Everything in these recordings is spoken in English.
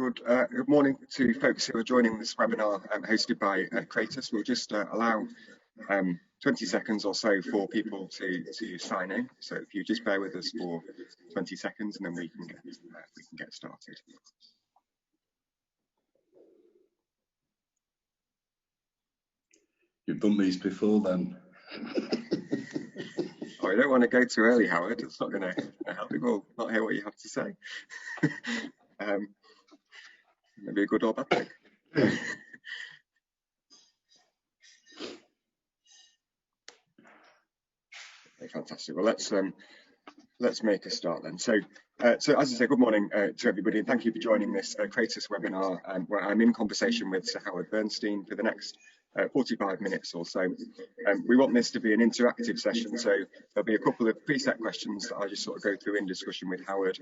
Good morning to folks who are joining this webinar hosted by Kratos. We'll just allow 20 seconds or so for people to sign in. So if you just bear with us for 20 seconds and then we can get started. You've done these before then. Oh, you don't want to go too early, Howard. It's not going to help people not hear what you have to say. Maybe a good or bad thing. Okay, fantastic. Well, let's make a start then. So as I say, good morning to everybody, and thank you for joining this Kratos webinar, where I'm in conversation with Sir Howard Bernstein for the next 45 minutes or so. We want this to be an interactive session, so there'll be a couple of preset questions that I'll just sort of go through in discussion with Howard,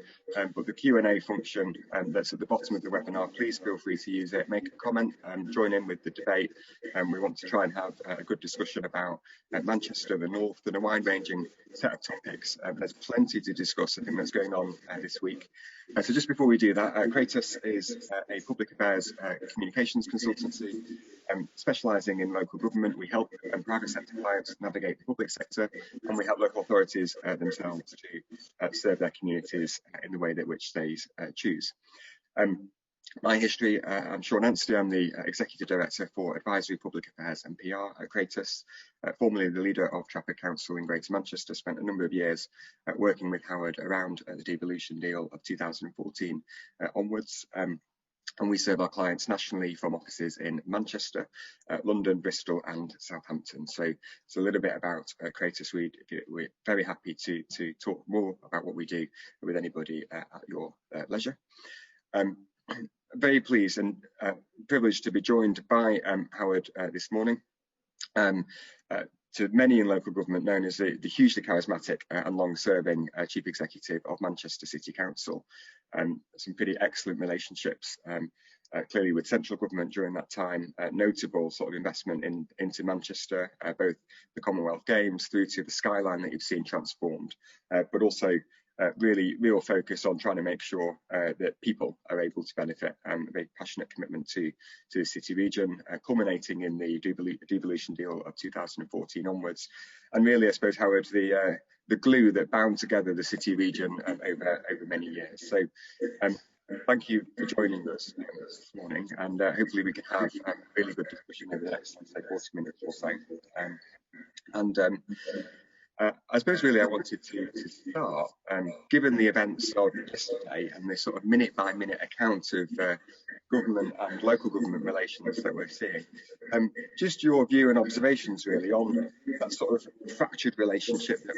but the Q&A function that's at the bottom of the webinar, please feel free to use it, make a comment, join in with the debate, and we want to try and have a good discussion about Manchester, the North, and a wide-ranging set of topics. There's plenty to discuss, I think, that's going on this week. So just before we do that, Kratos is a public affairs communications consultancy specialising in local government. We help private sector clients navigate the public sector, and we help local authorities themselves to serve their communities in the way that which they choose. My history, I'm Sean Anstey. I'm the Executive Director for Advisory Public Affairs and PR at Kratos, formerly the leader of Trafford Council in Greater Manchester. Spent a number of years working with Howard around the devolution deal of 2014 onwards. And we serve our clients nationally from offices in Manchester, London, Bristol and Southampton. So it's a little bit about Kratos. We're very happy to talk more about what we do with anybody at your leisure. Very pleased and privileged to be joined by Howard this morning. To many in local government, known as the hugely charismatic and long-serving Chief Executive of Manchester City Council. Some pretty excellent relationships, clearly with central government during that time, notable sort of investment into Manchester, both the Commonwealth Games through to the skyline that you've seen transformed, but also really real focus on trying to make sure that people are able to benefit, and a very passionate commitment to the city region, culminating in the devolution deal of 2014 onwards. And really, I suppose, Howard, the glue that bound together the city region over many years. So thank you for joining us this morning, and hopefully we can have a really good discussion over the next, say, 40 minutes or so. I suppose really I wanted to start, given the events of yesterday and this sort of minute-by-minute account of government and local government relations that we're seeing, just your view and observations really on that sort of fractured relationship that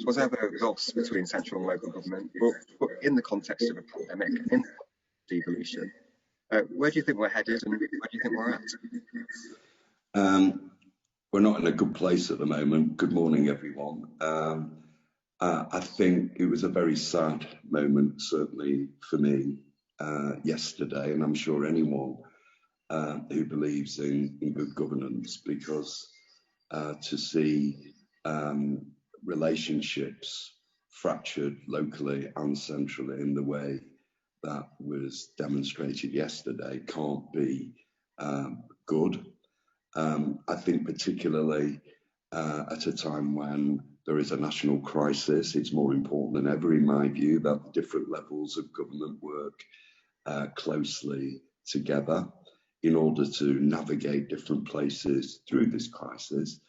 was ever lost between central and local government, but in the context of a pandemic and in devolution. Where do you think we're headed, and where do you think we're at? We're not in a good place at the moment. Good morning, everyone. I think it was a very sad moment, certainly for me, yesterday, and I'm sure anyone who believes in good governance, because to see relationships fractured locally and centrally in the way that was demonstrated yesterday can't be good. I think particularly at a time when there is a national crisis, it's more important than ever, in my view, that different levels of government work closely together in order to navigate different places through this crisis.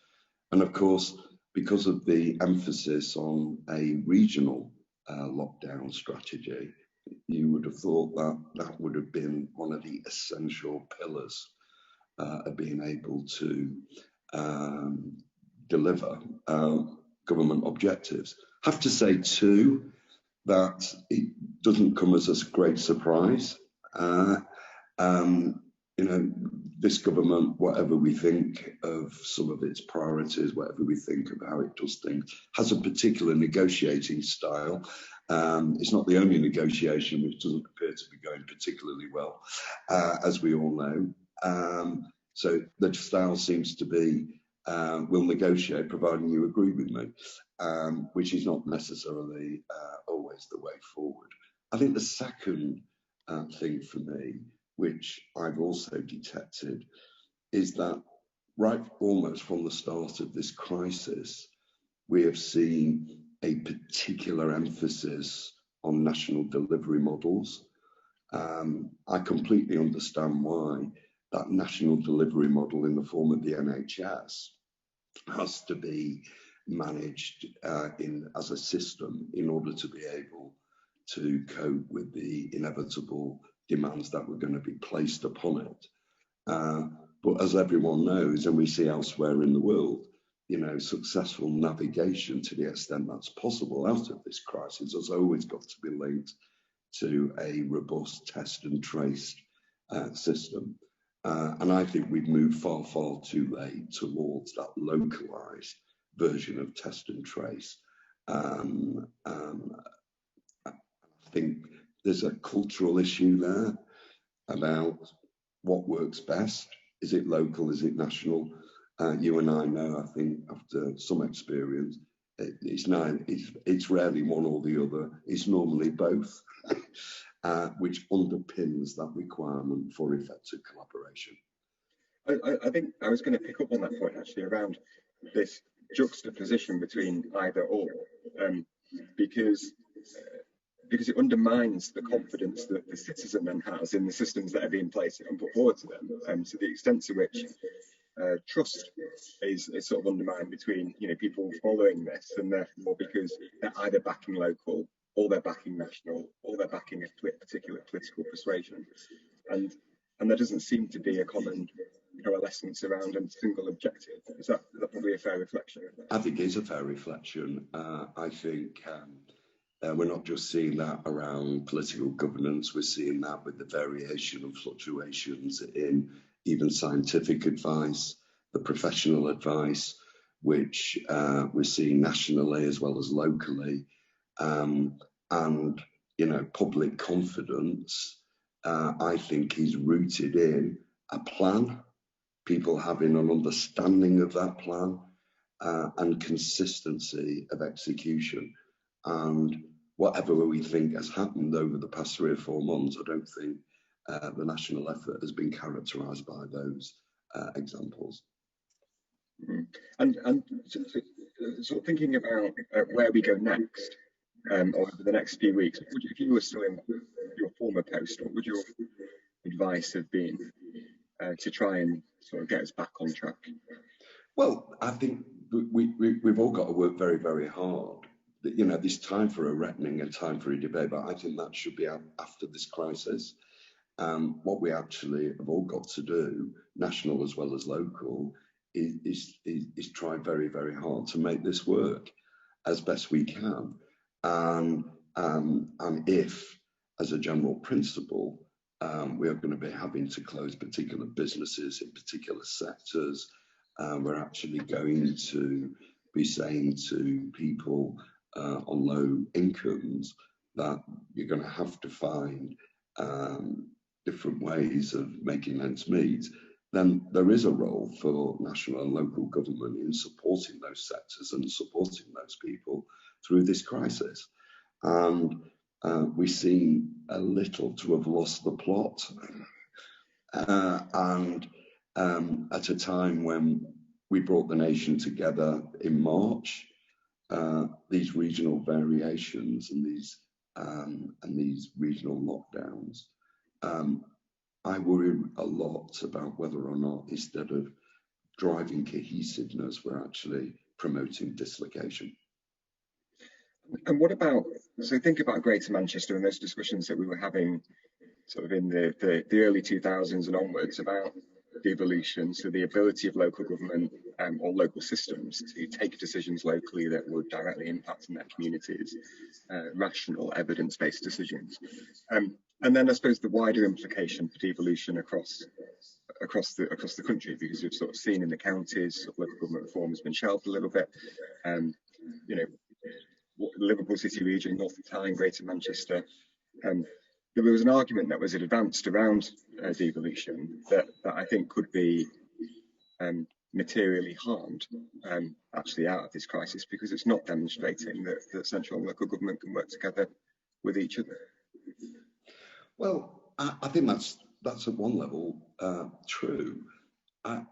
And of course, because of the emphasis on a regional lockdown strategy, you would have thought that that would have been one of the essential pillars of being able to deliver government objectives. I have to say too that it doesn't come as a great surprise. You know, this government, whatever we think of some of its priorities, whatever we think of how it does things, has a particular negotiating style. It's not the only negotiation which doesn't appear to be going particularly well, as we all know. So the style seems to be, we'll negotiate providing you agree with me, which is not necessarily always the way forward. I think the second thing for me, which I've also detected, is that right almost from the start of this crisis, we have seen a particular emphasis on national delivery models. I completely understand why that national delivery model in the form of the NHS has to be managed as a system in order to be able to cope with the inevitable demands that were going to be placed upon it. But as everyone knows, and we see elsewhere in the world, successful navigation to the extent that's possible out of this crisis has always got to be linked to a robust test and trace system. And I think we've moved far, far too late towards that localised version of test and trace. I think there's a cultural issue there about what works best. Is it local? Is it national? You and I know, I think, after some experience, it's rarely one or the other. It's normally both, which underpins that requirement for effective collaboration. I think I was going to pick up on that point actually around this juxtaposition between either or, because it undermines the confidence that the citizen then has in the systems that are being placed and put forward to them, to the extent to which trust is sort of undermined between people following this, and therefore because they're either backing local or they're backing national or they're backing a particular political persuasion, and there doesn't seem to be a common coalescence around a single objective. Is that probably a fair reflection? I think it's a fair reflection. I think we're not just seeing that around political governance, we're seeing that with the variation and fluctuations in even scientific advice, the professional advice, which we're seeing nationally as well as locally. And, public confidence, I think, is rooted in a plan, people having an understanding of that plan, and consistency of execution. And whatever we think has happened over the past 3 or 4 months, I don't think the national effort has been characterised by those examples. And sort of thinking about where we go next, over the next few weeks, if you were still in your former post, what would your advice have been to try and sort of get us back on track? Well, I think we've all got to work very, very hard. This time for a reckoning, a time for a debate, but I think that should be after this crisis. What we actually have all got to do, national as well as local, is try very, very hard to make this work as best we can. And if, as a general principle, we are going to be having to close particular businesses in particular sectors, we're actually going to be saying to people on low incomes that you're going to have to find different ways of making ends meet, then there is a role for national and local government in supporting those sectors and supporting those people through this crisis. And we seem a little to have lost the plot. And at a time when we brought the nation together in March, these regional variations and these regional lockdowns, I worry a lot about whether or not, instead of driving cohesiveness, we're actually promoting dislocation. And what about, so think about Greater Manchester and those discussions that we were having sort of in the early 2000s and onwards about devolution, so the ability of local government or local systems to take decisions locally that would directly impact on their communities, rational, evidence-based decisions. And then I suppose the wider implication for devolution across the country, because we've sort of seen in the counties, local government reform has been shelved a little bit. Liverpool City region, North of Tyne, Greater Manchester. There was an argument that was advanced around devolution that I think could be materially harmed actually out of this crisis, because it's not demonstrating that central and local government can work together with each other. Well, I think that's at one level true.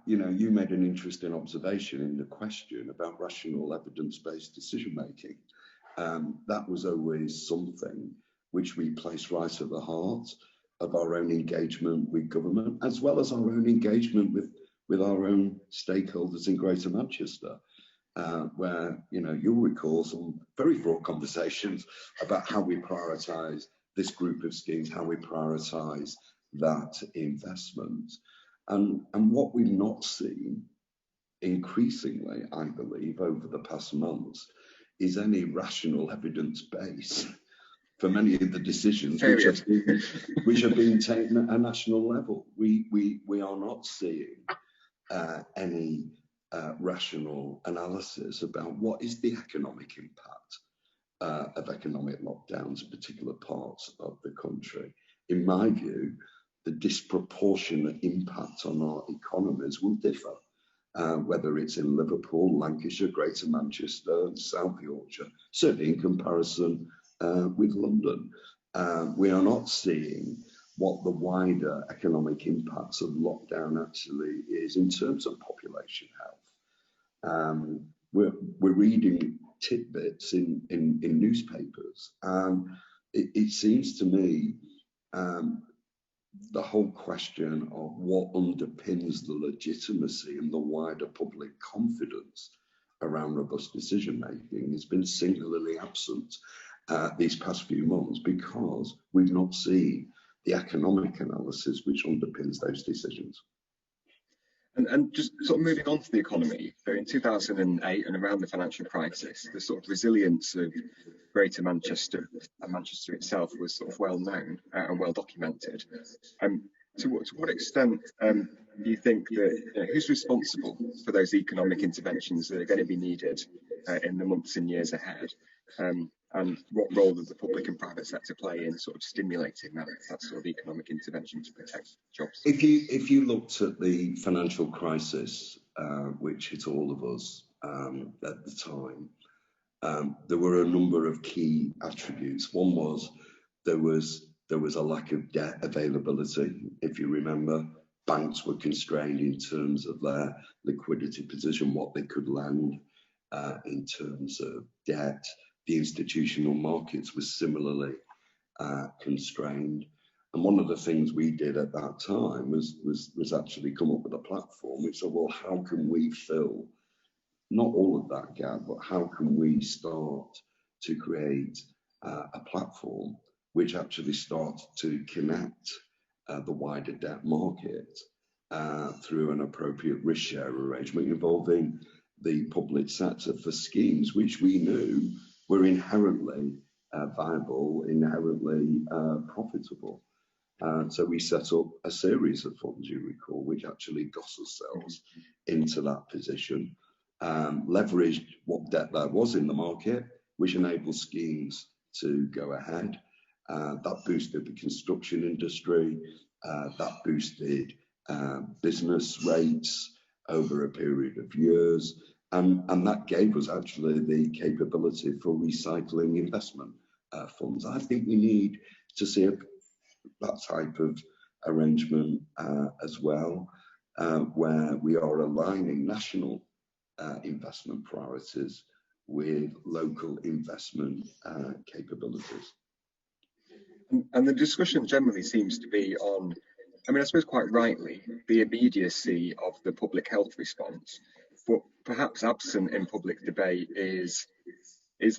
You made an interesting observation in the question about rational evidence-based decision making. That was always something which we place right at the heart of our own engagement with government, as well as our own engagement with our own stakeholders in Greater Manchester, where you'll recall some very fraught conversations about how we prioritise this group of schemes, how we prioritise that investment. And what we've not seen increasingly, I believe, over the past months is any rational evidence base for many of the decisions which have been taken at a national level. We are not seeing any rational analysis about what is the economic impact of economic lockdowns in particular parts of the country. In my view, the disproportionate impact on our economies will differ, whether it's in Liverpool, Lancashire, Greater Manchester, South Yorkshire, certainly in comparison with London. We are not seeing what the wider economic impacts of lockdown actually is in terms of population health. We're reading tidbits in newspapers, and it seems to me the whole question of what underpins the legitimacy and the wider public confidence around robust decision making has been singularly absent these past few months, because we've not seen the economic analysis which underpins those decisions. And just sort of moving on to the economy, so in 2008 and around the financial crisis, the sort of resilience of Greater Manchester and Manchester itself was sort of well known and well documented. To what extent do you think that who's responsible for those economic interventions that are going to be needed in the months and years ahead? And what role does the public and private sector play in sort of stimulating that sort of economic intervention to protect jobs? If you looked at the financial crisis, which hit all of us at the time, there were a number of key attributes. One was there was a lack of debt availability. If you remember, banks were constrained in terms of their liquidity position, what they could lend in terms of debt. The institutional markets were similarly constrained. And one of the things we did at that time was actually come up with a platform which said, well, how can we fill not all of that gap, but how can we start to create a platform which actually starts to connect the wider debt market through an appropriate risk share arrangement involving the public sector for schemes which we knew were inherently viable, inherently profitable. So we set up a series of funds, you recall, which actually got ourselves into that position, leveraged what debt there was in the market, which enabled schemes to go ahead. That boosted the construction industry, that boosted business rates over a period of years. And that gave us actually the capability for recycling investment funds. I think we need to see that type of arrangement as well, where we are aligning national investment priorities with local investment capabilities. And the discussion generally seems to be on, I suppose quite rightly, the immediacy of the public health response. But perhaps absent in public debate is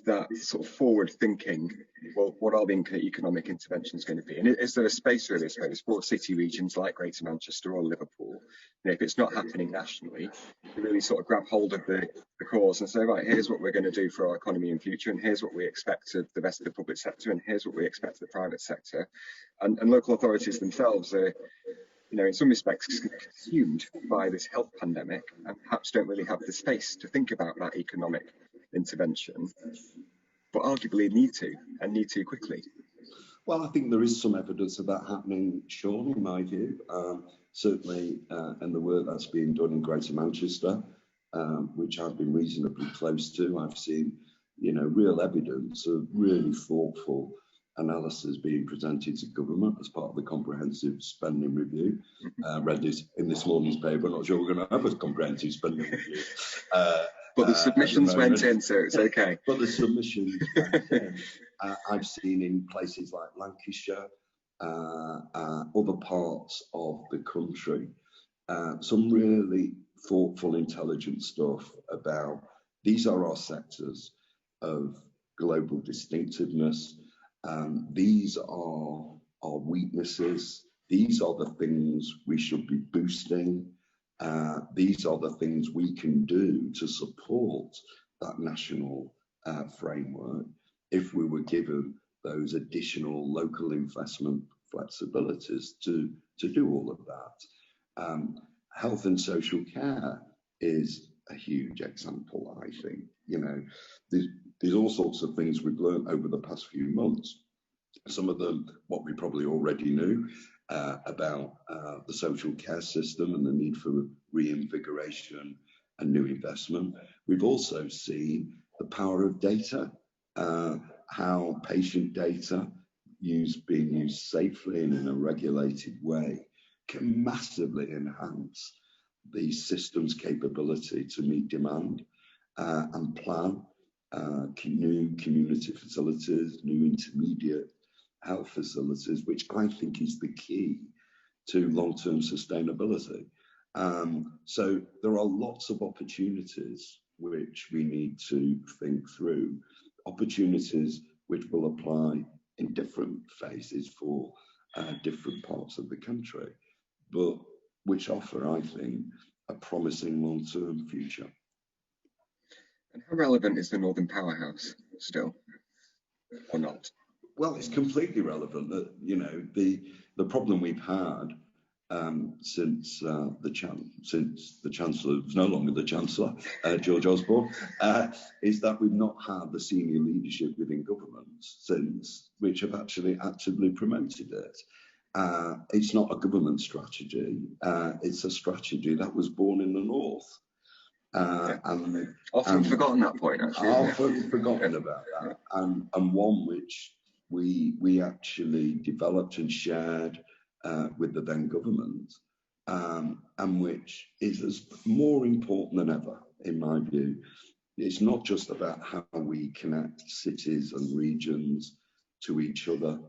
that sort of forward thinking, well, what are the economic interventions going to be? And is there a space really, I suppose, for city regions like Greater Manchester or Liverpool, if it's not happening nationally, to really sort of grab hold of the cause and say, right, here's what we're going to do for our economy in future, and here's what we expect of the rest of the public sector, and here's what we expect of the private sector. And local authorities themselves are, in some respects, consumed by this health pandemic and perhaps don't really have the space to think about that economic intervention, but arguably need to quickly. Well, I think there is some evidence of that happening, Sean, in my view. Certainly, and the work that's being done in Greater Manchester, which I've been reasonably close to, I've seen, real evidence of really thoughtful analysis being presented to government as part of the comprehensive spending review. Read this in this morning's paper. I'm not sure we're going to have a comprehensive spending review. But the submissions went in, so it's okay. But the submissions went in. I've seen in places like Lancashire, other parts of the country, some really thoughtful, intelligent stuff about these are our sectors of global distinctiveness. These are our weaknesses. These are the things we should be boosting. These are the things we can do to support that national framework if we were given those additional local investment flexibilities to do all of that. Health and social care is a huge example, I think. You know, there's all sorts of things we've learned over the past few months. Some of them, what we probably already knew about the social care system and the need for reinvigoration and new investment. We've also seen the power of data, how patient data being used safely and in a regulated way can massively enhance the system's capability to meet demand and plan new community facilities, new intermediate health facilities, which I think is the key to long-term sustainability. So there are lots of opportunities which we need to think through, opportunities which will apply in different phases for different parts of the country, but which offer, I think, a promising long-term future. And how relevant is the Northern Powerhouse still, or not? Well, it's completely relevant. That, you know, the problem we've had since the Chancellor was no longer the Chancellor, George Osborne, is that we've not had the senior leadership within government since, which have actually actively promoted it. It's not a government strategy. It's a strategy that was born in the North. And often forgotten that point, actually. Often forgotten about that, and one which we actually developed and shared with the then government, and which is as more important than ever, in my view. It's not just about how we connect cities and regions to each other.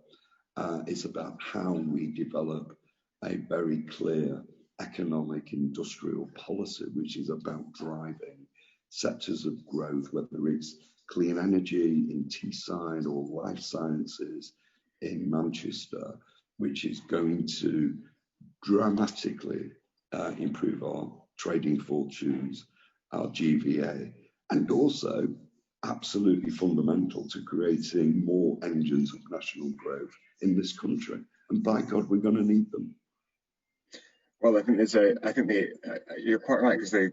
It's about how we develop a very clear economic industrial policy, which is about driving sectors of growth, whether it's clean energy in Teesside or life sciences in Manchester, which is going to dramatically improve our trading fortunes, our GVA, and also absolutely fundamental to creating more engines of national growth in this country. And by God, we're going to need them. Well, I think you're quite right, because I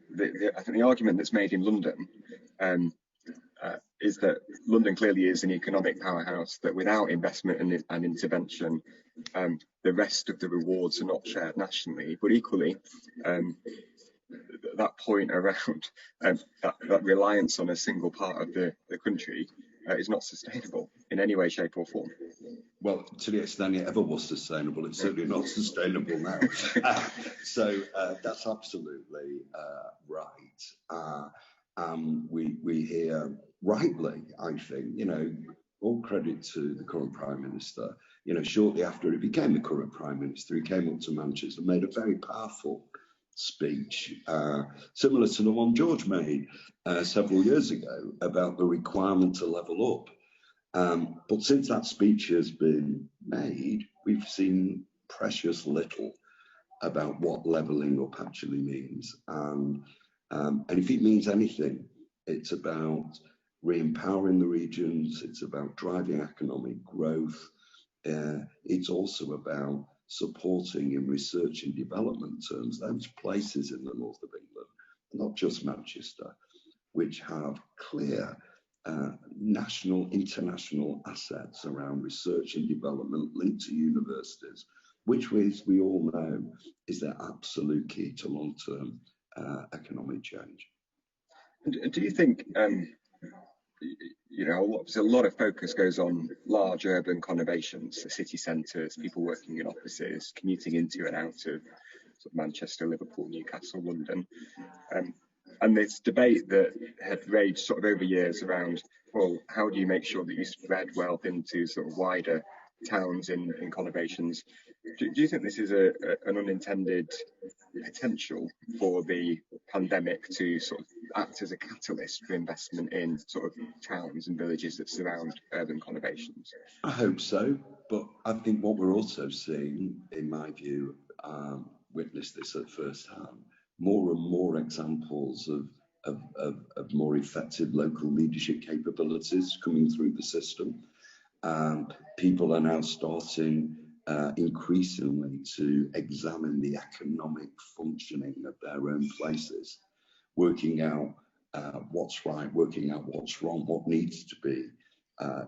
think the argument that's made in London is that London clearly is an economic powerhouse, that without investment and intervention, the rest of the rewards are not shared nationally. But equally, that point around that reliance on a single part of the country is not sustainable in any way, shape or form. Well, to the extent it ever was sustainable, it's certainly not sustainable now. So that's absolutely right. We hear rightly, I think, you know, all credit to the current Prime Minister. You know, shortly after he became the current Prime Minister, he came up to Manchester and made a very powerful speech, similar to the one George made several years ago about the requirement to level up. But since that speech has been made, we've seen precious little about what levelling up actually means. And if it means anything, it's about re-empowering the regions, it's about driving economic growth, it's also about supporting in research and development terms those places in the north of England, not just Manchester, which have clear national, international assets around research and development linked to universities, which we all know is the absolute key to long-term economic change. And do you think you know, obviously a lot of focus goes on large urban conurbations, the city centres, people working in offices, commuting into and out of sort of Manchester, Liverpool, Newcastle, London. And this debate that had raged sort of over years around, well, how do you make sure that you spread wealth into sort of wider towns in conurbations? Do you think this is an unintended potential for the pandemic to sort of act as a catalyst for investment in sort of towns and villages that surround urban conurbations? I hope so, but I think what we're also seeing, in my view, witnessed this at first hand, more and more examples of more effective local leadership capabilities coming through the system. People are now starting increasingly to examine the economic functioning of their own places, working out what's right, working out what's wrong, what needs to be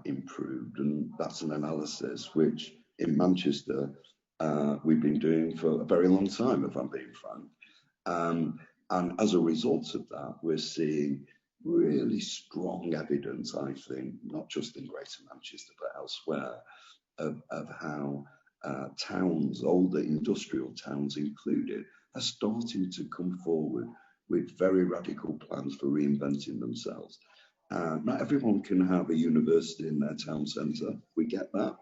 improved. And that's an analysis which in Manchester we've been doing for a very long time, if I'm being frank. And as a result of that, we're seeing really strong evidence, I think, not just in Greater Manchester, but elsewhere, of how towns, older industrial towns included, are starting to come forward with very radical plans for reinventing themselves. Not everyone can have a university in their town centre, we get that,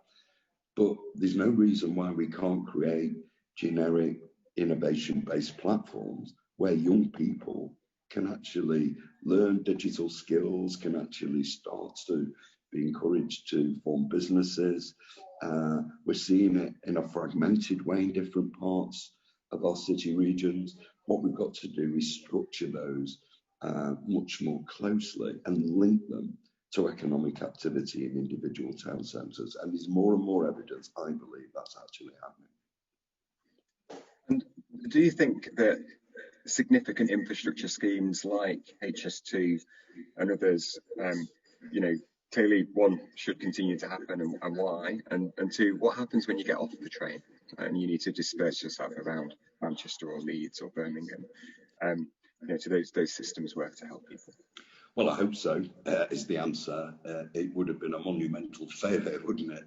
but there's no reason why we can't create generic innovation-based platforms where young people can actually learn digital skills, can actually start to be encouraged to form businesses. We're seeing it in a fragmented way in different parts of our city regions. What we've got to do is structure those much more closely and link them to economic activity in individual town centres. And there's more and more evidence, I believe, that's actually happening. And do you think that significant infrastructure schemes like HS2 and others, you know, clearly one should continue to happen, and why? And two, what happens when you get off the train and you need to disperse yourself around Manchester or Leeds or Birmingham? You know, do those systems work to help people? Well, I hope so, is the answer. It would have been a monumental failure, wouldn't it?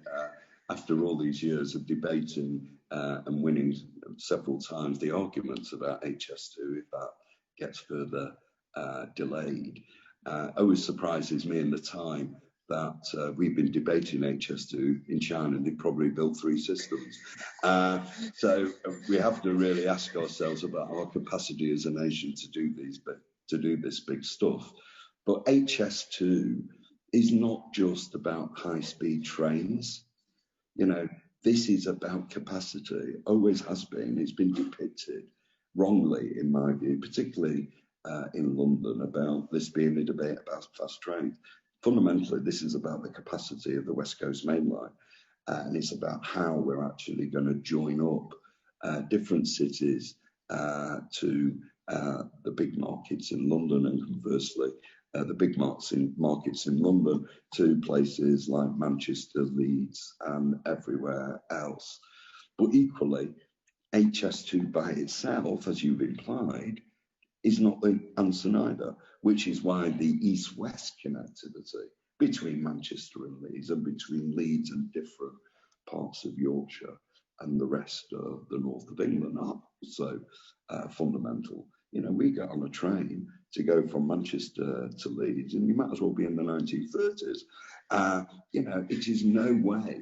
After all these years of debating and winning several times the arguments about HS2, if that gets further delayed. Always surprises me in the time that we've been debating HS2 in China, and they probably built 3 systems. So we have to really ask ourselves about our capacity as a nation to do this big stuff. But HS2 is not just about high-speed trains. You know, this is about capacity, always has been. It's been depicted wrongly, in my view, particularly in London, about this being a debate about fast trains. Fundamentally, this is about the capacity of the West Coast Main Line, and it's about how we're actually going to join up different cities to the big markets in London, and conversely, the big markets in London to places like Manchester, Leeds, and everywhere else. But equally, HS2 by itself, as you've implied, is not the answer neither, which is why the east-west connectivity between Manchester and Leeds, and between Leeds and different parts of Yorkshire and the rest of the north of England are so fundamental. You know, we get on a train to go from Manchester to Leeds, and you might as well be in the 1930s. You know, it is no way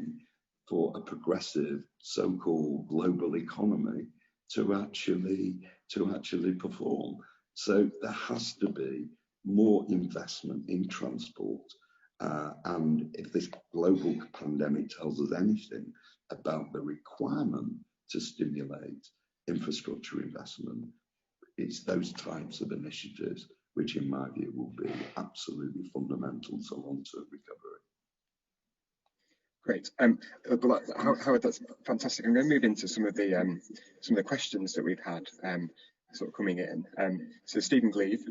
for a progressive so-called global economy to actually perform. So there has to be more investment in transport. And if this global pandemic tells us anything about the requirement to stimulate infrastructure investment, it's those types of initiatives which, in my view, will be absolutely fundamental to long-term recovery. Great. Howard, that's fantastic. I'm going to move into some of the questions that we've had sort of coming in. So Stephen Gleave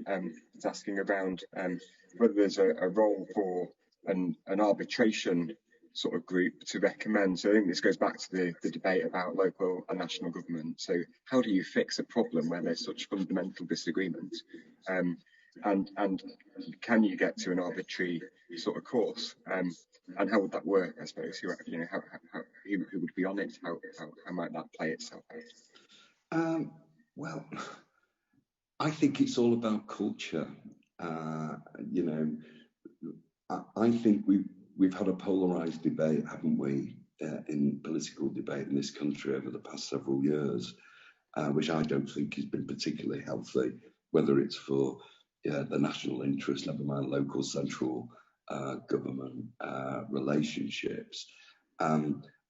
is asking around whether there's a role for an arbitration sort of group to recommend. So I think this goes back to the debate about local and national government. So how do you fix a problem where there's such fundamental disagreement? and can you get to an arbitrary sort of course? And how would that work? I suppose who would be on it? How might that play itself out? Well, I think it's all about culture. I think we've had a polarised debate, haven't we, in political debate in this country over the past several years, which I don't think has been particularly healthy, whether it's for the national interest, never mind local, central government relationships.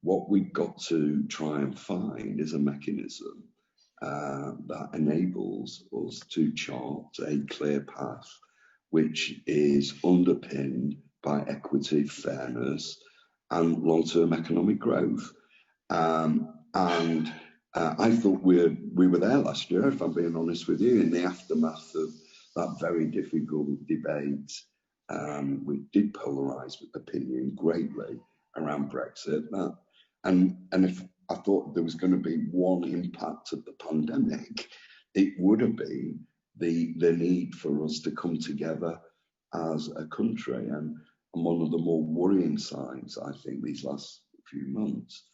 What we've got to try and find is a mechanism that enables us to chart a clear path which is underpinned by equity, fairness, and long-term economic growth. And I thought we were there last year, if I'm being honest with you, in the aftermath of that very difficult debate, which did polarise opinion greatly around Brexit. And if I thought there was going to be one impact of the pandemic, it would have been the need for us to come together as a country. And one of the more worrying signs, I think, these last few months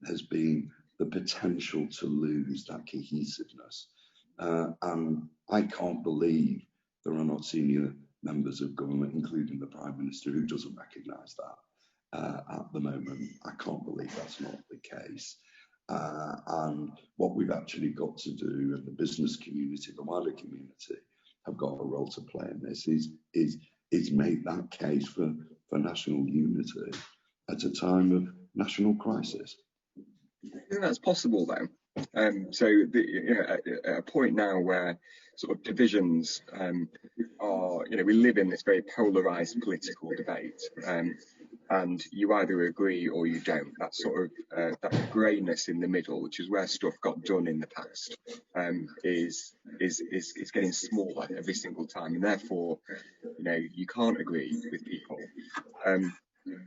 has been the potential to lose that cohesiveness. And I can't believe there are not senior members of government, including the Prime Minister, who doesn't recognise that at the moment. I can't believe that's not the case. And what we've actually got to do, and the business community, the wider community, have got a role to play in this, is make that case for national unity at a time of national crisis. I think that's possible, though. So at a point now where sort of divisions are, we live in this very polarised political debate, and you either agree or you don't. That sort of that greyness in the middle, which is where stuff got done in the past, is getting smaller every single time, and therefore, you can't agree with people.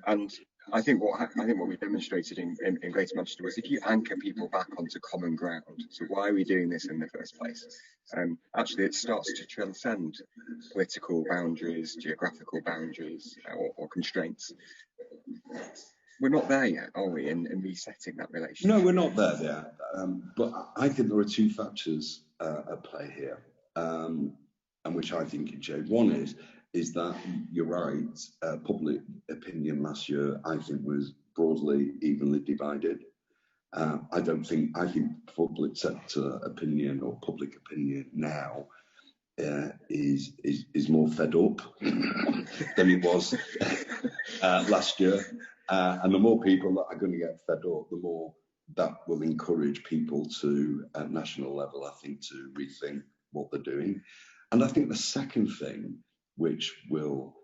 And I think what we demonstrated in Greater Manchester was, if you anchor people back onto common ground, so why are we doing this in the first place? Actually, it starts to transcend political boundaries, geographical boundaries, or constraints. We're not there yet, are we, in resetting that relationship? No, we're not there yet. But I think there are two factors at play here, and which I think in shade. One is that you're right, public opinion last year, I think, was broadly evenly divided. I think public sector opinion or public opinion now is more fed up than it was last year. And the more people that are going to get fed up, the more that will encourage people to, at national level, I think, to rethink what they're doing. And I think the second thing which will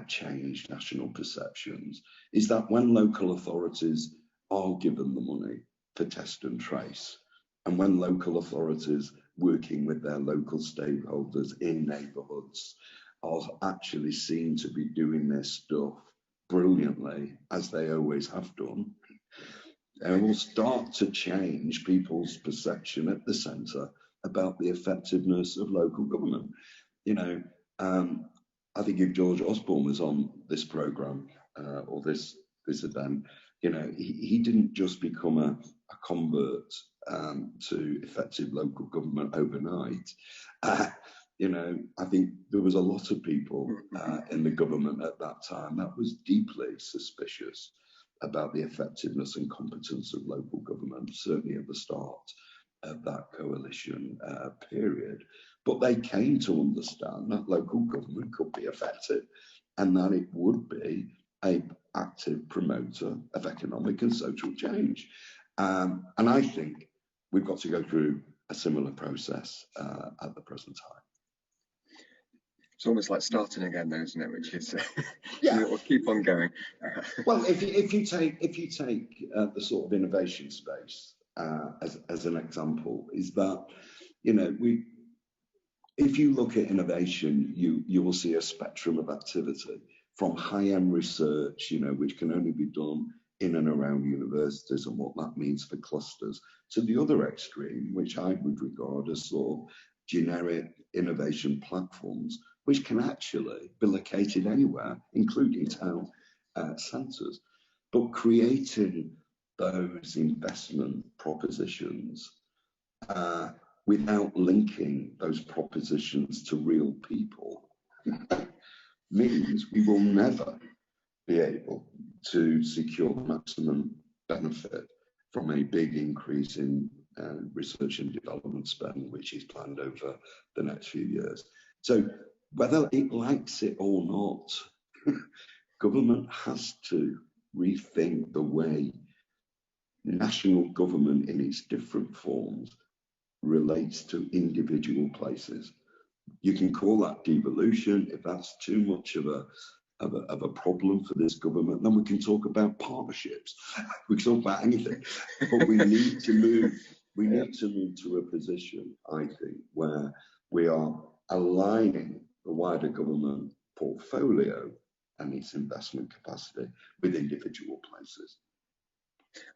change national perceptions is that when local authorities are given the money for test and trace, and when local authorities working with their local stakeholders in neighbourhoods are actually seen to be doing their stuff brilliantly, as they always have done, and will start to change people's perception at the centre about the effectiveness of local government. I think if George Osborne was on this programme or this event, he didn't just become a convert to effective local government overnight. I think there was a lot of people in the government at that time that was deeply suspicious about the effectiveness and competence of local government, certainly at the start of that coalition period. But they came to understand that local government could be effective and that it would be an active promoter of economic and social change. And I think we've got to go through a similar process at the present time. It's almost like starting again, though, isn't it? Which is, we'll keep on going. Well, if you take the sort of innovation space as an example, is that if you look at innovation, you will see a spectrum of activity from high-end research, which can only be done in and around universities and what that means for clusters, to the other extreme, which I would regard as sort of generic innovation platforms which can actually be located anywhere, including town centres. But creating those investment propositions without linking those propositions to real people means we will never be able to secure the maximum benefit from a big increase in research and development spend, which is planned over the next few years. So whether it likes it or not, government has to rethink the way national government in its different forms relates to individual places. You can call that devolution. If that's too much of a problem for this government, then we can talk about partnerships. We can talk about anything. But we need to move. We need to move to a position, I think, where we are aligning the wider government portfolio and its investment capacity with individual places.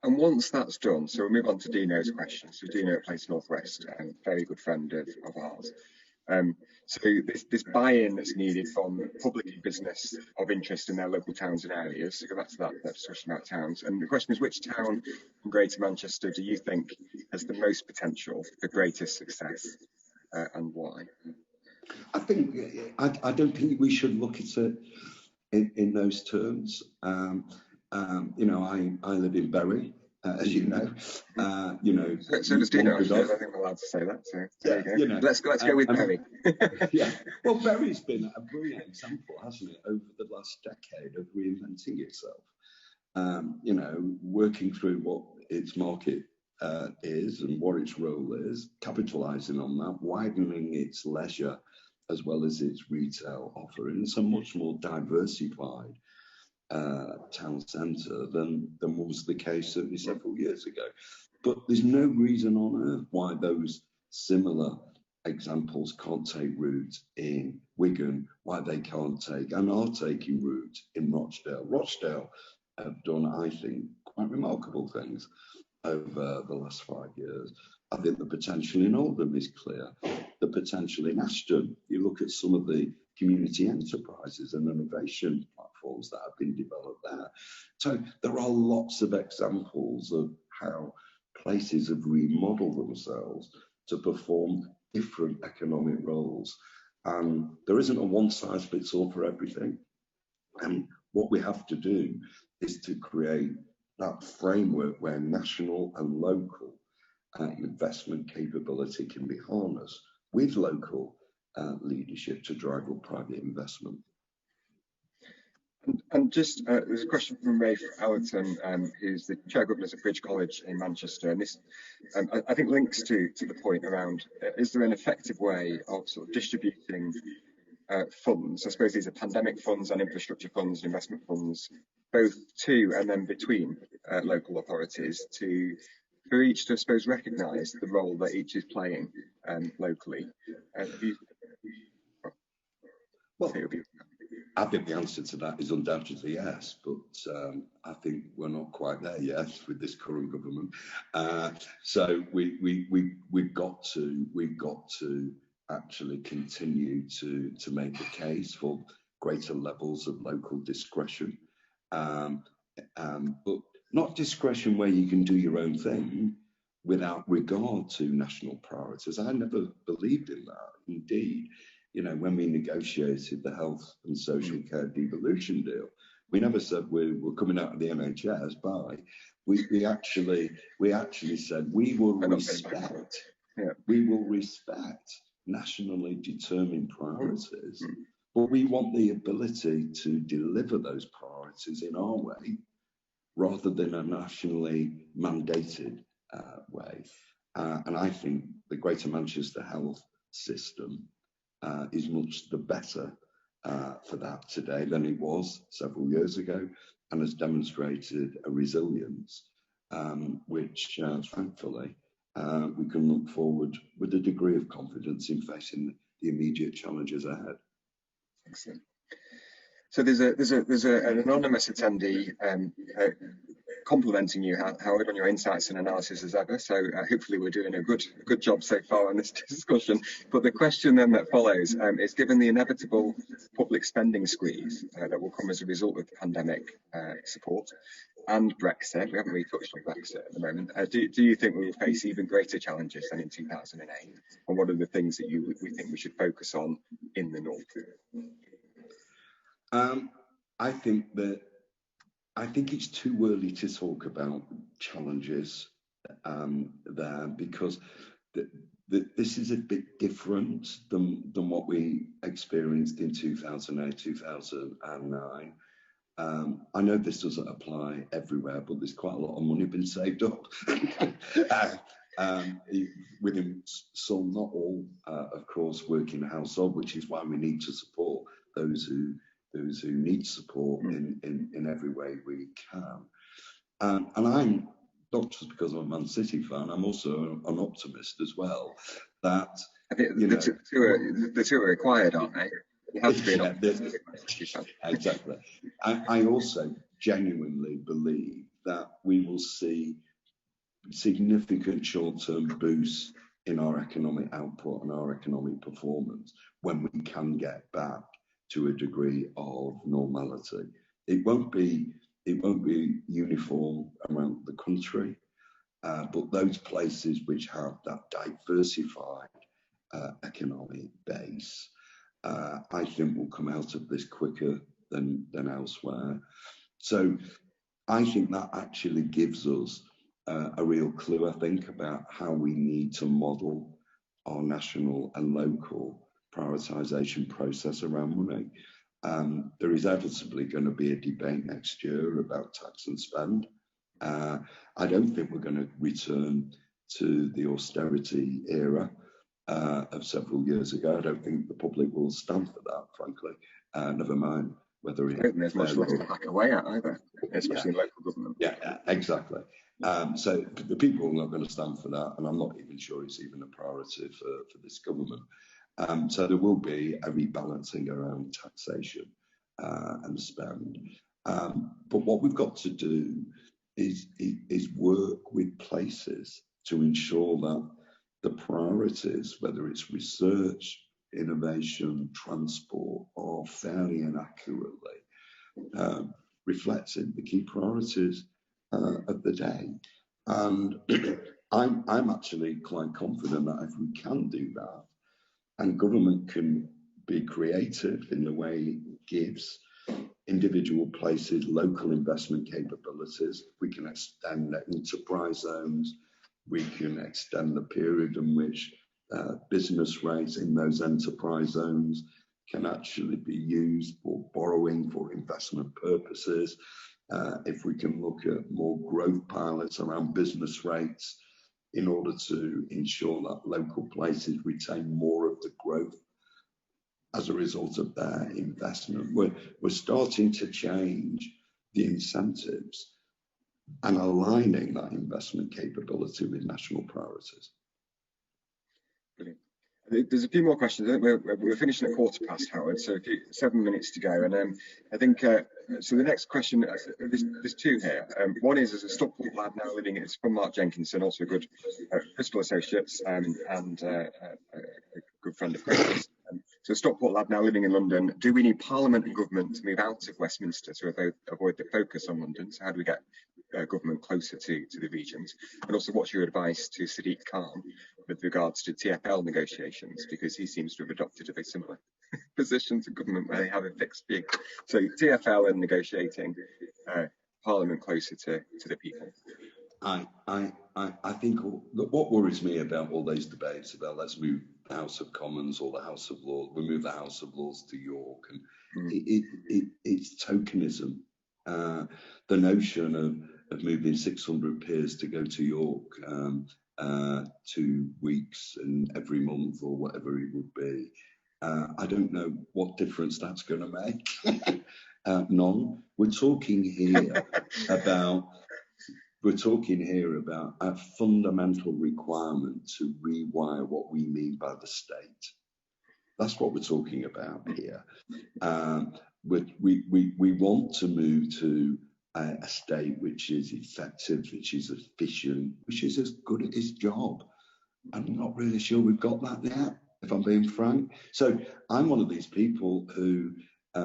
And once that's done, so we'll move on to Dino's question. So Dino at Place Northwest, a very good friend of ours. So this buy-in that's needed from public business of interest in their local towns and areas. So go back to that discussion about towns. And the question is, which town in Greater Manchester do you think has the most potential for greatest success, and why? I think I don't think we should look at it in those terms. You know, I live in Bury, as you know. You know, so does Dino. I think we're allowed to say that. So there you go. You know, let's go with Bury. Yeah. Well, Bury's been a brilliant example, hasn't it, over the last decade of reinventing itself. You know, working through what its market is and what its role is, capitalising on that, widening its leisure as well as its retail offering. It's a much more diversified town centre than was the case certainly several years ago. But there's no reason on earth why those similar examples can't take root in Wigan, why they can't take and are taking root in Rochdale. Rochdale have done, I think, quite remarkable things over the last 5 years. I think the potential in Oldham is clear. The potential in Ashton, you look at some of the community enterprises and innovation platforms that have been developed there. So there are lots of examples of how places have remodeled themselves to perform different economic roles. And there isn't a one-size-fits-all for everything. And what we have to do is to create that framework where national and local investment capability can be harnessed with local leadership to drive up private investment. And just there's a question from Rafe Allerton, who's the chair governors at Bridge College in Manchester, and this I think links to the point around is there an effective way of sort of distributing funds? I suppose these are pandemic funds and infrastructure funds and investment funds, both to and then between local authorities for each to, I suppose, recognise the role that each is playing locally. Well, I think the answer to that is undoubtedly yes, but I think we're not quite there yet with this current government. So we've got to actually continue to make the case for greater levels of local discretion, but not discretion where you can do your own thing without regard to national priorities. I never believed in that. Indeed, you know, when we negotiated the health and social care devolution deal, we never said we're coming out of the NHS by. We actually said we will respect nationally determined priorities, but we want the ability to deliver those priorities in our way rather than a nationally mandated way. And I think the Greater Manchester health system is much the better for that today than it was several years ago, and has demonstrated a resilience which thankfully we can look forward with a degree of confidence in facing the immediate challenges ahead. Excellent. So there's an anonymous attendee complimenting you, Howard, on your insights and analysis as ever. So hopefully we're doing a good job so far on this discussion. But the question then that follows is, given the inevitable public spending squeeze that will come as a result of the pandemic support and Brexit, we haven't really touched on Brexit at the moment, do you think we will face even greater challenges than in 2008? And what are the things that we think we should focus on in the North? I think it's too early to talk about challenges there, because this is a bit different than what we experienced in 2008, 2009. I know this doesn't apply everywhere, but there's quite a lot of money been saved up within some, not all, of course, working household, which is why we need to support those who need support in every way we can. And I'm not just because I'm a Man City fan, I'm also an optimist as well. That I think the two are required, aren't they? You have to be an optimist. Exactly. I also genuinely believe that we will see significant short-term boosts in our economic output and our economic performance when we can get back to a degree of normality. It won't be uniform around the country, but those places which have that diversified economic base, I think will come out of this quicker than elsewhere. So I think that actually gives us a real clue, I think, about how we need to model our national and local prioritisation process around money. There is inevitably going to be a debate next year about tax and spend. I don't think we're going to return to the austerity era of several years ago. I don't think the public will stand for that, frankly. Never mind whether I don't think there's much left to hack away at either, especially in local government. Yeah, exactly. So the people are not going to stand for that, and I'm not even sure it's even a priority for this government. So there will be a rebalancing around taxation and spend. But what we've got to do is work with places to ensure that the priorities, whether it's research, innovation, transport, are fairly and accurately reflected the key priorities of the day. And I'm actually quite confident that if we can do that, and government can be creative in the way it gives individual places local investment capabilities, we can extend enterprise zones, we can extend the period in which business rates in those enterprise zones can actually be used for borrowing for investment purposes. If we can look at more growth pilots around business rates in order to ensure that local places retain more of the growth as a result of their investment. We're starting to change the incentives and aligning that investment capability with national priorities. Brilliant. There's a few more questions. I think we're finishing at 15:15, Howard, so 7 minutes to go. And I think, so the next question, there's two here. One is, as a Stockport lad now living, it's from Mark Jenkinson, also a good Bristol Associates and a good friend of Chris's. So Stockport lad now living in London, do we need Parliament and government to move out of Westminster to avoid the focus on London? So how do we get government closer to the regions? And also, what's your advice to Sadiq Khan with regards to TfL negotiations? Because he seems to have adopted a very similar position to government where they have a fixed view. So TfL and negotiating, Parliament closer to the people. I think what worries me about all these debates about let's move the House of Commons or the House of Lords, we move the House of Lords to York, and it's tokenism. The notion of moving 600 peers to go to York 2 weeks and every month or whatever it would be, I don't know what difference that's going to make. None. We're talking here about a fundamental requirement to rewire what we mean by the state. That's what we're talking about here. We want to move to a state which is effective, which is efficient, which is as good at its job. I'm not really sure we've got that yet, if I'm being frank. So I'm one of these people who,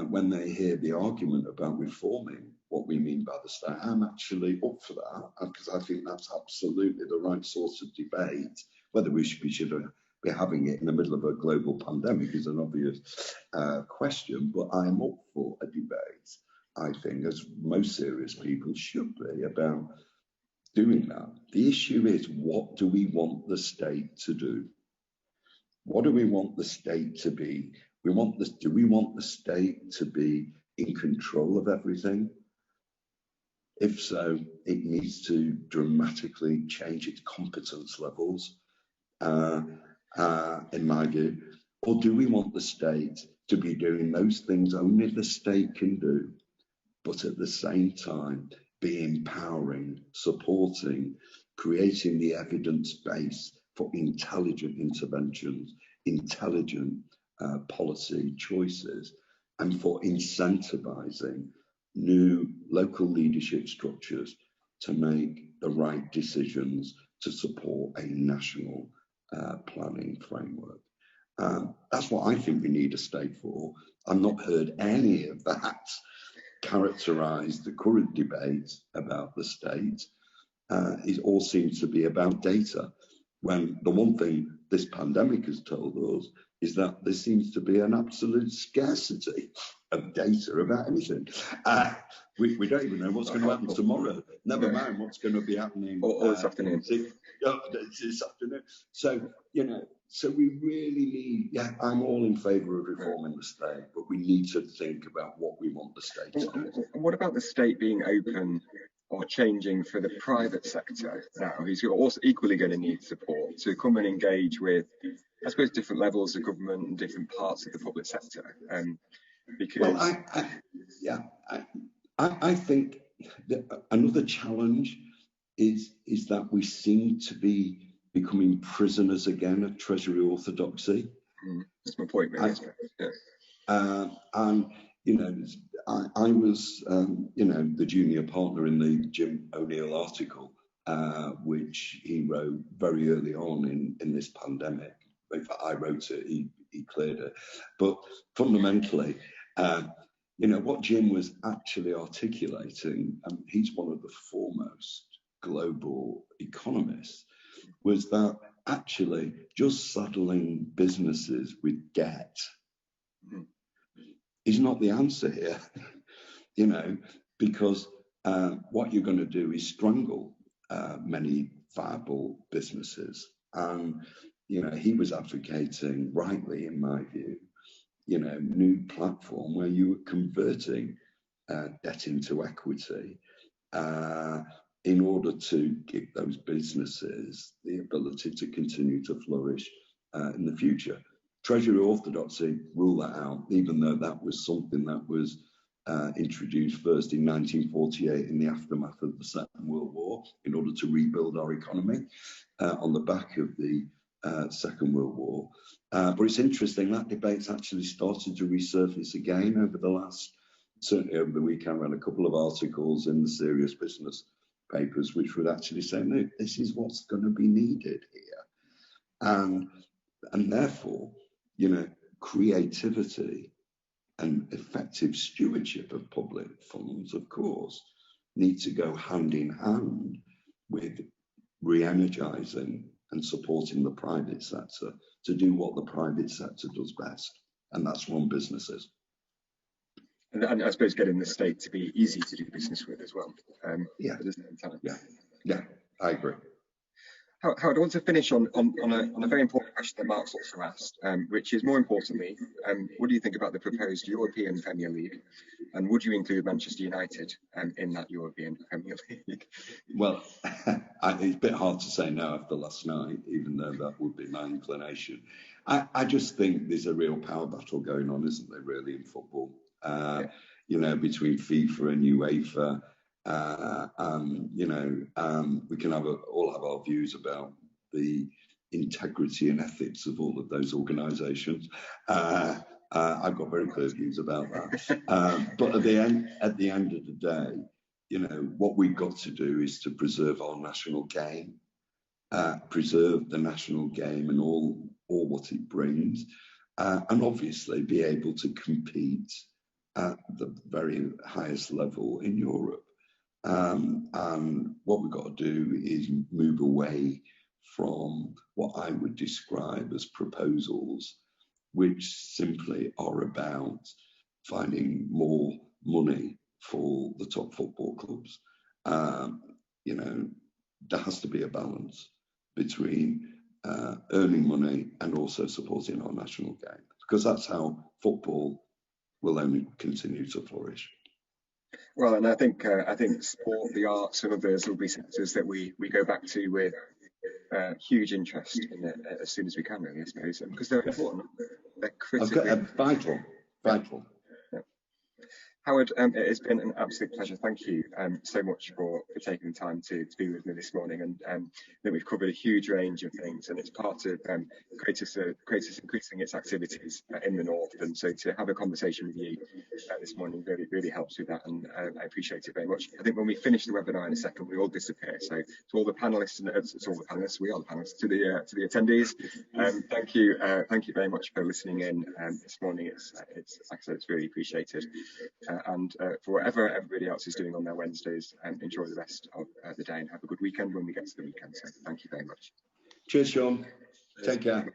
when they hear the argument about reforming what we mean by the state, I'm actually up for that, because I think that's absolutely the right sort of debate. Whether we should be having it in the middle of a global pandemic is an obvious question, but I'm up for a debate, I think, as most serious people should be, about doing that. The issue is, what do we want the state to do? What do we want the state to be? Do we want the state to be in control of everything? If so, it needs to dramatically change its competence levels, in my view. Or do we want the state to be doing those things only the state can do, but at the same time be empowering, supporting, creating the evidence base for intelligent interventions, intelligent policy choices, and for incentivizing new local leadership structures to make the right decisions to support a national planning framework. That's what I think we need a state for. I've not heard any of that characterize the current debate about the state. It all seems to be about data, when the one thing this pandemic has told us is that there seems to be an absolute scarcity of data about anything. We don't even know what's going to happen tomorrow, never mind what's going to be happening this afternoon. This afternoon. So, so we really need, I'm all in favour of reforming the state, but we need to think about what we want the state to do. What about the state being open or changing for the private sector now, who's also equally going to need support to come and engage with, I suppose, different levels of government and different parts of the public sector? Because I think that another challenge is that we seem to be becoming prisoners again of Treasury orthodoxy. That's my point, really. And I was, the junior partner in the Jim O'Neill article, which he wrote very early on in this pandemic. In fact, I wrote it, he cleared it. But fundamentally, what Jim was actually articulating, and he's one of the foremost global economists, was that actually just saddling businesses with debt is not the answer here, because what you're going to do is strangle many viable businesses. And, he was advocating, rightly in my view, new platform where you were converting debt into equity in order to give those businesses the ability to continue to flourish in the future. Treasury orthodoxy ruled that out, even though that was something that was introduced first in 1948 in the aftermath of the Second World War in order to rebuild our economy on the back of the Second World War. But it's interesting, that debate's actually started to resurface again over the last, certainly over the weekend. I read a couple of articles in the serious business papers which would actually say, no, this is what's going to be needed here. And therefore, creativity and effective stewardship of public funds, of course, need to go hand in hand with re-energising and supporting the private sector to do what the private sector does best, and that's run businesses. And I suppose getting the state to be easy to do business with as well. At the same time. Yeah, I agree. Howard, I want to finish on a very important question that Mark's also asked, which is, more importantly, what do you think about the proposed European Premier League? And would you include Manchester United in that European Premier League? Well, it's a bit hard to say no after last night, even though that would be my inclination. I just think there's a real power battle going on, isn't there, really, in football? Between FIFA and UEFA. We can all have our views about the integrity and ethics of all of those organisations. I've got very clear views about that. But at the end of the day, you know, what we've got to do is to preserve our national game, preserve the national game and all what it brings, and obviously be able to compete at the very highest level in Europe. And what we've got to do is move away from what I would describe as proposals, which simply are about finding more money for the top football clubs. You know, there has to be a balance between earning money and also supporting our national game, because that's how football will only continue to flourish. Well, and I think sport, the arts, and others will be sectors that we go back to with huge interest in it as soon as we can, really, I suppose, because they're important. They're critically vital. Yeah. Howard, it has been an absolute pleasure. Thank you so much for taking the time to be with me this morning. And that we've covered a huge range of things, and it's part of Cratus increasing its activities in the north. And so to have a conversation with you this morning really helps with that, and I appreciate it very much. I think when we finish the webinar in a second, we all disappear. So to all the panelists, and to all the panelists, we are the panelists, to the attendees, thank you very much for listening in this morning. It's like I said, it's really appreciated. And for whatever everybody else is doing on their Wednesdays, enjoy the rest of the day and have a good weekend when we get to the weekend. So thank you very much. Cheers, Sean. Take care.